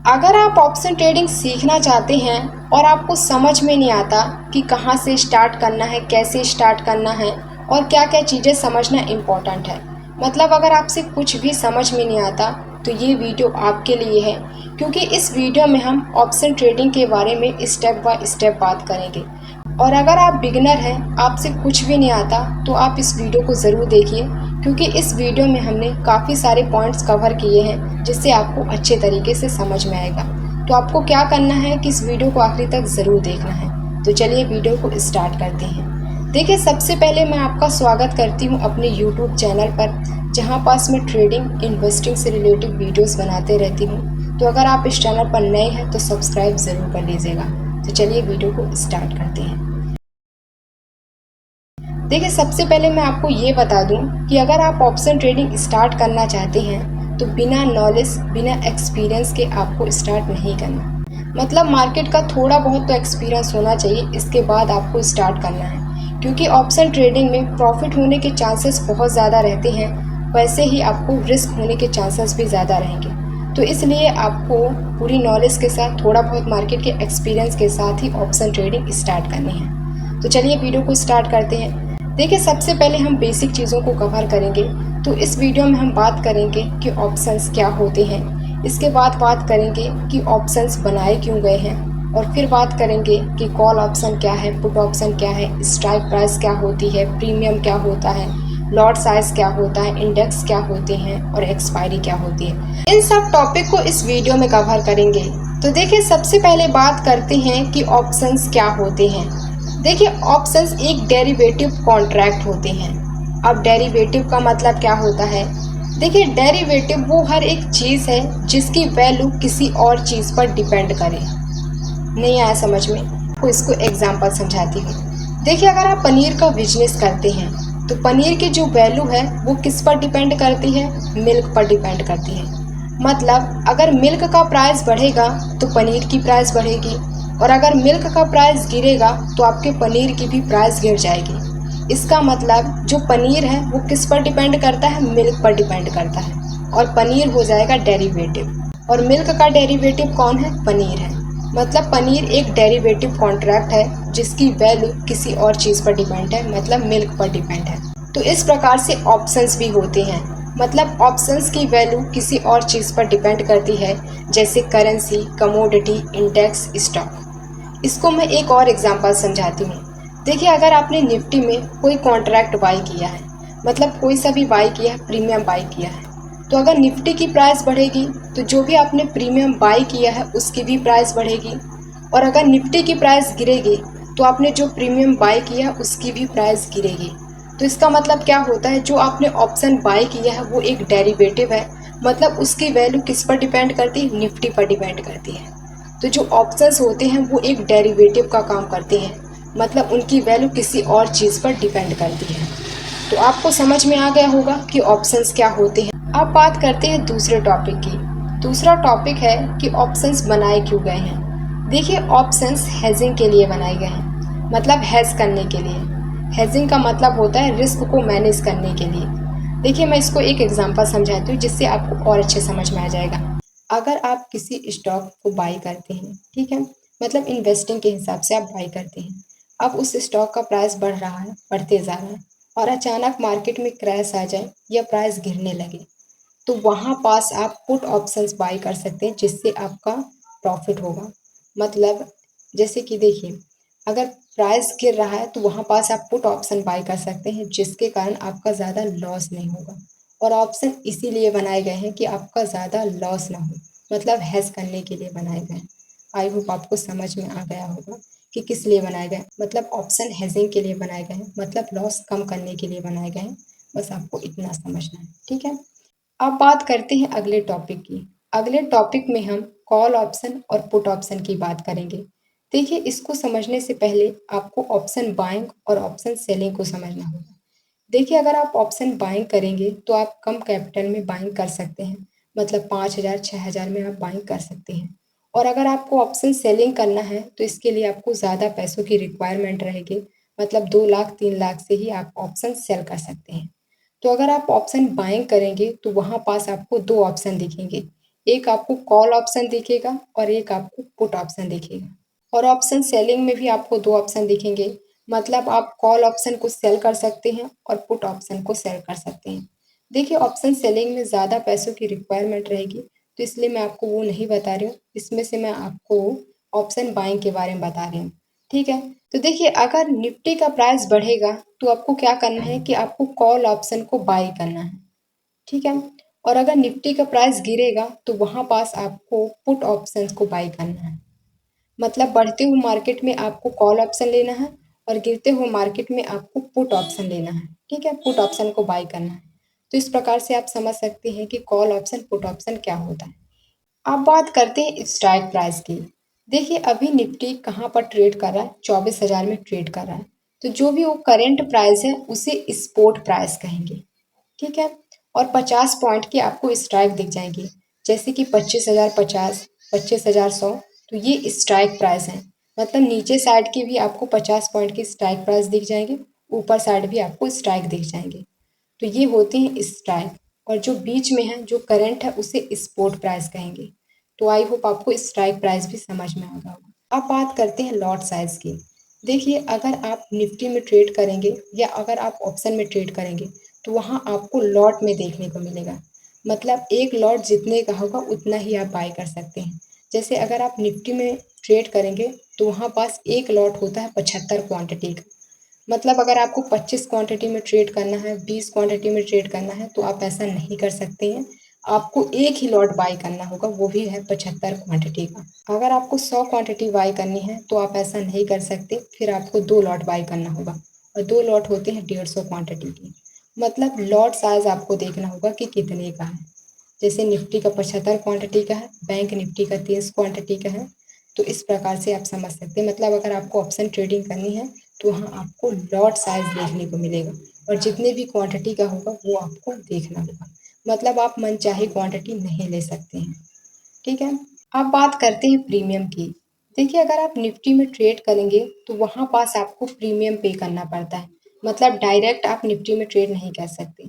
अगर आप option trading सीखना चाहते हैं और आपको समझ में नहीं आता कि कहाँ से स्टार्ट करना है, कैसे स्टार्ट करना है और क्या क्या चीज़ें समझना इम्पोर्टेंट है, मतलब अगर आपसे कुछ भी समझ में नहीं आता तो ये वीडियो आपके लिए है, क्योंकि इस वीडियो में हम ऑप्शन ट्रेडिंग के बारे में स्टेप बाय स्टेप बात करेंगे। और अगर आप बिगिनर हैं, आपसे कुछ भी नहीं आता, तो आप इस वीडियो को ज़रूर देखिए, क्योंकि इस वीडियो में हमने काफ़ी सारे पॉइंट्स कवर किए हैं जिससे आपको अच्छे तरीके से समझ में आएगा। तो आपको क्या करना है कि इस वीडियो को आखिरी तक ज़रूर देखना है। तो चलिए वीडियो को स्टार्ट करते हैं। देखिए, सबसे पहले मैं आपका स्वागत करती हूँ अपने यूट्यूब चैनल पर, जहाँ पास मैं ट्रेडिंग इन्वेस्टिंग से रिलेटेड वीडियोज़ बनाते रहती हूँ। तो अगर आप इस चैनल पर नए हैं तो सब्सक्राइब ज़रूर कर लीजिएगा। तो चलिए वीडियो को स्टार्ट करते हैं। देखिए, सबसे पहले मैं आपको ये बता दूं कि अगर आप ऑप्शन ट्रेडिंग स्टार्ट करना चाहते हैं तो बिना नॉलेज, बिना एक्सपीरियंस के आपको स्टार्ट नहीं करना। मतलब मार्केट का थोड़ा बहुत तो एक्सपीरियंस होना चाहिए, इसके बाद आपको स्टार्ट करना है, क्योंकि ऑप्शन ट्रेडिंग में प्रॉफिट होने के चांसेस बहुत ज़्यादा रहते हैं, वैसे ही आपको रिस्क होने के चांसेस भी ज़्यादा रहेंगे। तो इसलिए आपको पूरी नॉलेज के साथ, थोड़ा बहुत मार्केट के एक्सपीरियंस के साथ ही ऑप्शन ट्रेडिंग स्टार्ट करनी है। तो चलिए वीडियो को स्टार्ट करते हैं। देखिए, सबसे पहले हम बेसिक चीज़ों को कवर करेंगे। तो इस वीडियो में हम बात करेंगे कि ऑप्शंस क्या होते हैं, इसके बाद बात करेंगे कि ऑप्शंस बनाए क्यों गए हैं, और फिर बात करेंगे कि कॉल ऑप्शन क्या है, पुट ऑप्शन क्या है, स्ट्राइक प्राइस क्या होती है, प्रीमियम क्या होता है, लॉट साइज क्या होता है, इंडेक्स क्या होते हैं और एक्सपायरी क्या होती है। इन सब टॉपिक को इस वीडियो में कवर करेंगे। तो देखिए, सबसे पहले बात करते हैं कि ऑप्शंस क्या होते हैं। देखिए, ऑप्शंस एक डेरिवेटिव कॉन्ट्रैक्ट होते हैं। अब डेरिवेटिव का मतलब क्या होता है? देखिए, डेरिवेटिव वो हर एक चीज़ है जिसकी वैल्यू किसी और चीज़ पर डिपेंड करे। नहीं आया समझ में? आपको इसको एग्जांपल समझाती हूँ। देखिए, अगर आप पनीर का बिजनेस करते हैं तो पनीर की जो वैल्यू है वो किस पर डिपेंड करती है? मिल्क पर डिपेंड करती है। मतलब अगर मिल्क का प्राइस बढ़ेगा तो पनीर की प्राइस बढ़ेगी, और अगर मिल्क का प्राइस गिरेगा तो आपके पनीर की भी प्राइस गिर जाएगी। इसका मतलब जो पनीर है वो किस पर डिपेंड करता है? मिल्क पर डिपेंड करता है, और पनीर हो जाएगा डेरिवेटिव। और मिल्क का डेरिवेटिव कौन है? पनीर है। मतलब पनीर एक डेरिवेटिव कॉन्ट्रैक्ट है जिसकी वैल्यू किसी और चीज़ पर डिपेंड है, मतलब मिल्क पर डिपेंड है। तो इस प्रकार से ऑप्शंस भी होते हैं। मतलब ऑप्शंस की वैल्यू किसी और चीज़ पर डिपेंड करती है, जैसे करेंसी, कमोडिटी, इंडेक्स, स्टॉक। इसको मैं एक और एग्जांपल समझाती हूँ। देखिए, अगर आपने निफ्टी में कोई कॉन्ट्रैक्ट बाई किया है, मतलब कोई सा भी बाई किया है, प्रीमियम बाई किया है, तो अगर निफ्टी की प्राइस बढ़ेगी तो जो भी आपने प्रीमियम बाई किया है उसकी भी प्राइस बढ़ेगी, और अगर निफ्टी की प्राइस गिरेगी तो आपने जो प्रीमियम बाई किया है उसकी भी प्राइस गिरेगी। तो इसका मतलब क्या होता है? जो आपने ऑप्शन बाई किया है वो एक डेरिवेटिव है, मतलब उसकी वैल्यू किस पर डिपेंड करती है? निफ्टी पर डिपेंड करती है। तो जो ऑप्शंस होते हैं वो एक डेरिवेटिव का काम करते हैं, मतलब उनकी वैल्यू किसी और चीज़ पर डिपेंड करती है। तो आपको समझ में आ गया होगा कि ऑप्शंस क्या होते हैं। अब बात करते हैं दूसरे टॉपिक की। दूसरा टॉपिक है कि ऑप्शंस बनाए क्यों गए हैं। देखिए, ऑप्शंस हेजिंग के लिए बनाए गए हैं, मतलब हेज करने के लिए। हेजिंग का मतलब होता है रिस्क को मैनेज करने के लिए। देखिए, मैं इसको एक एग्जांपल समझाती हूँ जिससे आपको और अच्छे समझ में आ जाएगा। अगर आप किसी स्टॉक को बाई करते हैं, ठीक है, मतलब इन्वेस्टिंग के हिसाब से आप बाई करते हैं। अब उस स्टॉक का प्राइस बढ़ रहा है, बढ़ते जा रहा है, और अचानक मार्केट में क्रैश आ जाए या प्राइस गिरने लगे, तो वहाँ पास आप पुट ऑप्शंस बाई कर सकते हैं जिससे आपका प्रॉफिट होगा। मतलब जैसे कि देखिए, अगर प्राइस गिर रहा है तो वहाँ पास आप पुट ऑप्शन बाई कर सकते हैं जिसके कारण आपका ज़्यादा लॉस नहीं होगा। और ऑप्शन इसीलिए बनाए गए हैं कि आपका ज़्यादा लॉस ना हो, मतलब हेज करने के लिए बनाए गए हैं। आई होप आपको समझ में आ गया होगा कि किस लिए बनाए गए। मतलब ऑप्शन हेजिंग के लिए बनाए गए हैं, मतलब लॉस कम करने के लिए बनाए गए हैं। बस आपको इतना समझना है, ठीक है। अब बात करते हैं अगले टॉपिक की। अगले टॉपिक में हम कॉल ऑप्शन और पुट ऑप्शन की बात करेंगे। देखिए, इसको समझने से पहले आपको ऑप्शन बाइंग और ऑप्शन सेलिंग को समझना होगा। देखिए, अगर आप ऑप्शन बाइंग करेंगे तो आप कम कैपिटल में बाइंग कर सकते हैं, मतलब 5,000 6,000 में आप बाइंग कर सकते हैं। और अगर आपको ऑप्शन सेलिंग करना है तो इसके लिए आपको ज़्यादा पैसों की रिक्वायरमेंट रहेगी, मतलब 2 लाख 3 लाख से ही आप ऑप्शन सेल कर सकते हैं। तो अगर आप ऑप्शन बाइंग करेंगे तो वहाँ पास आपको दो ऑप्शन दिखेंगे। एक आपको कॉल ऑप्शन दिखेगा और एक आपको पुट ऑप्शन दिखेगा। और ऑप्शन सेलिंग में भी आपको दो ऑप्शन दिखेंगे, मतलब आप कॉल ऑप्शन को सेल कर सकते हैं और पुट ऑप्शन को सेल कर सकते हैं। देखिए ऑप्शन सेलिंग में ज़्यादा पैसों की रिक्वायरमेंट रहेगी, तो इसलिए मैं आपको वो नहीं बता रही हूँ। इसमें से मैं आपको ऑप्शन बाइंग के बारे में बता रही हूँ, ठीक है। तो देखिए अगर निफ्टी का प्राइस बढ़ेगा तो आपको क्या करना है कि आपको कॉल ऑप्शन को बाई करना है, ठीक है। और अगर निफ्टी का प्राइस गिरेगा तो वहाँ पास आपको पुट ऑप्शंस को बाई करना है। मतलब बढ़ते हुए मार्केट में आपको कॉल ऑप्शन लेना है और गिरते हुए मार्केट में आपको पुट ऑप्शन लेना है, ठीक है। पुट ऑप्शन को बाई करना है। तो इस प्रकार से आप समझ सकते हैं कि कॉल ऑप्शन पुट ऑप्शन क्या होता है। अब बात करते हैं स्ट्राइक प्राइस की। देखिए अभी निफ्टी कहाँ पर ट्रेड कर रहा है, 24,000 में ट्रेड कर रहा है। तो जो भी वो करेंट प्राइस है उसे स्पोर्ट प्राइस कहेंगे, ठीक है। और 50 पॉइंट की आपको स्ट्राइक दिख जाएगी, जैसे कि 25,050, 25,100। तो ये स्ट्राइक प्राइस है। मतलब नीचे साइड की भी आपको 50 पॉइंट की स्ट्राइक प्राइस दिख जाएंगे, ऊपर साइड भी आपको स्ट्राइक दिख जाएंगे। तो ये होते हैं स्ट्राइक। और जो बीच में है जो करंट है उसे स्पोर्ट प्राइस कहेंगे। तो आई होप आपको स्ट्राइक प्राइस भी समझ में आ गया होगा। अब बात करते हैं लॉट साइज की। देखिए अगर आप निफ्टी में ट्रेड करेंगे या अगर आप ऑप्शन में ट्रेड करेंगे तो वहाँ आपको लॉट में देखने को मिलेगा। मतलब एक लॉट जितने का होगा उतना ही आप बाय कर सकते हैं। जैसे अगर आप निफ्टी में ट्रेड करेंगे तो वहाँ पास एक लॉट होता है 75 क्वांटिटी का। मतलब अगर आपको 25 क्वांटिटी में ट्रेड करना है, 20 क्वांटिटी में ट्रेड करना है तो आप ऐसा नहीं कर सकते हैं। आपको एक ही लॉट बाय करना होगा, वो भी है 75 क्वांटिटी का। अगर आपको 100 क्वांटिटी बाय करनी है तो आप ऐसा नहीं कर सकते, फिर आपको दो लॉट बाय करना होगा और दो लॉट होते हैं 150 क्वांटिटी की। मतलब लॉट साइज आपको देखना होगा कि कितने का है। जैसे निफ्टी का 75 क्वांटिटी का है, बैंक निफ्टी का 30 क्वांटिटी का है। तो इस प्रकार से आप समझ सकते हैं। मतलब अगर आपको ऑप्शन ट्रेडिंग करनी है तो वहाँ आपको लॉट साइज देखने को मिलेगा और जितने भी क्वांटिटी का होगा वो आपको देखना होगा। मतलब आप मनचाही क्वांटिटी नहीं ले सकते हैं, ठीक है। अब बात करते हैं प्रीमियम की। देखिए अगर आप निफ्टी में ट्रेड करेंगे तो वहाँ पास आपको प्रीमियम पे करना पड़ता है। मतलब डायरेक्ट आप निफ्टी में ट्रेड नहीं कर सकते।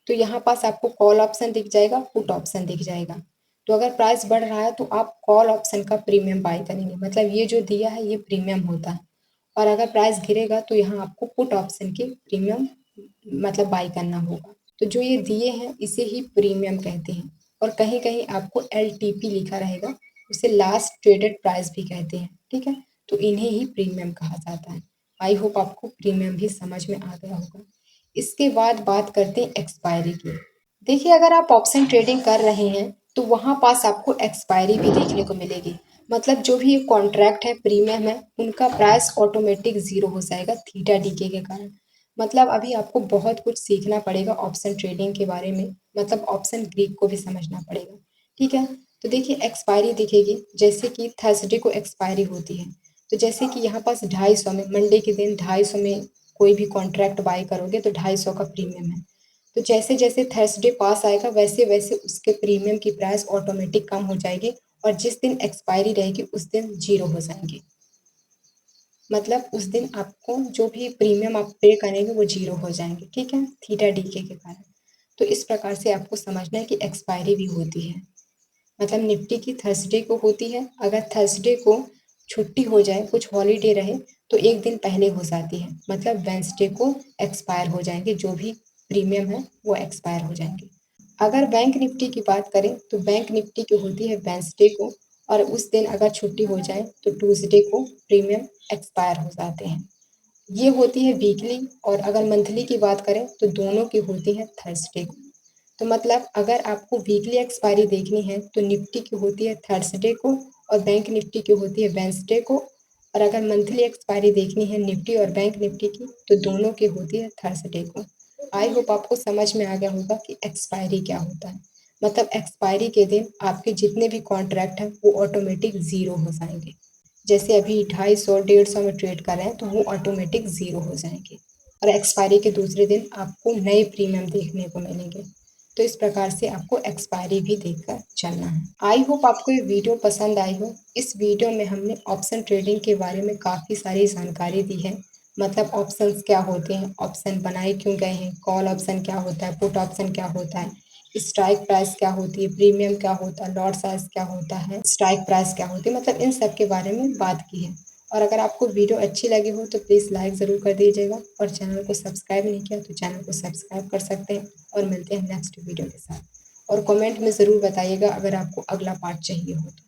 तो यहाँ पास आपको कॉल ऑप्शन दिख जाएगा, पुट ऑप्शन दिख जाएगा। तो अगर प्राइस बढ़ रहा है तो आप कॉल ऑप्शन का प्रीमियम बाय करेंगे, मतलब ये जो दिया है ये प्रीमियम होता है। और अगर प्राइस गिरेगा तो यहाँ आपको पुट ऑप्शन की प्रीमियम मतलब बाय करना होगा। तो जो ये दिए हैं इसे ही प्रीमियम कहते हैं। और कहीं कहीं आपको LTP लिखा रहेगा, उसे लास्ट ट्रेडेड प्राइस भी कहते हैं, ठीक है। तो इन्हें ही प्रीमियम कहा जाता है। आई होप आपको प्रीमियम भी समझ में आ गया होगा। इसके बाद बात करते हैं एक्सपायरी की। देखिए अगर आप ऑप्शन ट्रेडिंग कर रहे हैं तो वहाँ पास आपको एक्सपायरी भी देखने को मिलेगी। मतलब जो भी कॉन्ट्रैक्ट है प्रीमियम है उनका प्राइस ऑटोमेटिक ज़ीरो हो जाएगा थीटा डीके के कारण। मतलब अभी आपको बहुत कुछ सीखना पड़ेगा ऑप्शन ट्रेडिंग के बारे में। मतलब ऑप्शन ग्रीक को भी समझना पड़ेगा, ठीक है। तो देखिए एक्सपायरी दिखेगी, जैसे कि थर्सडे को एक्सपायरी होती है। तो जैसे कि यहाँ पास 250 में, मंडे के दिन 250 में कोई भी कॉन्ट्रैक्ट बाय करोगे तो 250 का प्रीमियम है। तो जैसे जैसे थर्सडे पास आएगा वैसे वैसे उसके प्रीमियम की प्राइस ऑटोमेटिक कम हो जाएगी और जिस दिन एक्सपायरी रहेगी उस दिन जीरो हो जाएंगे। मतलब उस दिन आपको जो भी प्रीमियम आप पे करेंगे वो जीरो हो जाएंगे, ठीक है, थीटा डीके के कारण। तो इस प्रकार से आपको समझना है कि एक्सपायरी भी होती है। मतलब निफ्टी की थर्सडे को होती है। अगर थर्सडे को छुट्टी हो जाए, कुछ हॉलीडे रहे तो एक दिन पहले हो जाती है। मतलब वेंसडे को एक्सपायर हो जाएंगे, जो भी प्रीमियम है वो एक्सपायर हो जाएंगे। अगर बैंक निफ्टी की बात करें तो बैंक निफ्टी की होती है वेंसडे को, और उस दिन अगर छुट्टी हो जाए तो ट्यूसडे को प्रीमियम एक्सपायर हो जाते हैं। ये होती है वीकली। और अगर मंथली की बात करें तो दोनों की होती है थर्सडे को। तो मतलब अगर आपको वीकली एक्सपायरी देखनी है तो निफ्टी की होती है थर्सडे को और बैंक निफ्टी की होती है वेंसडे को। और अगर मंथली एक्सपायरी देखनी है निफ्टी और बैंक निफ्टी की तो दोनों की होती है थर्सडे को। आई होप आपको समझ में आ गया होगा कि एक्सपायरी क्या होता है। मतलब एक्सपायरी के दिन आपके जितने भी कॉन्ट्रैक्ट हैं वो ऑटोमेटिक ज़ीरो हो जाएंगे। जैसे अभी 250 150 में ट्रेड कर रहे हैं तो वो ऑटोमेटिक ज़ीरो हो जाएंगे और एक्सपायरी के दूसरे दिन आपको नए प्रीमियम देखने को मिलेंगे। तो इस प्रकार से आपको एक्सपायरी भी देखकर चलना है। आई होप आपको ये वीडियो पसंद आई हो। इस वीडियो में हमने ऑप्शन ट्रेडिंग के बारे में काफ़ी सारी जानकारी दी है। मतलब ऑप्शंस क्या होते हैं, ऑप्शन बनाए क्यों गए हैं, कॉल ऑप्शन क्या होता है, पुट ऑप्शन क्या होता है, स्ट्राइक प्राइस क्या होती है, प्रीमियम क्या होता है, लॉट साइज़ क्या होता है, स्ट्राइक प्राइस क्या होती है, मतलब इन सब के बारे में बात की है। और अगर आपको वीडियो अच्छी लगी हो तो प्लीज़ लाइक ज़रूर कर दीजिएगा और चैनल को सब्सक्राइब नहीं किया तो चैनल को सब्सक्राइब कर सकते हैं और मिलते हैं नेक्स्ट वीडियो के साथ। और कमेंट में ज़रूर बताइएगा अगर आपको अगला पार्ट चाहिए हो तो।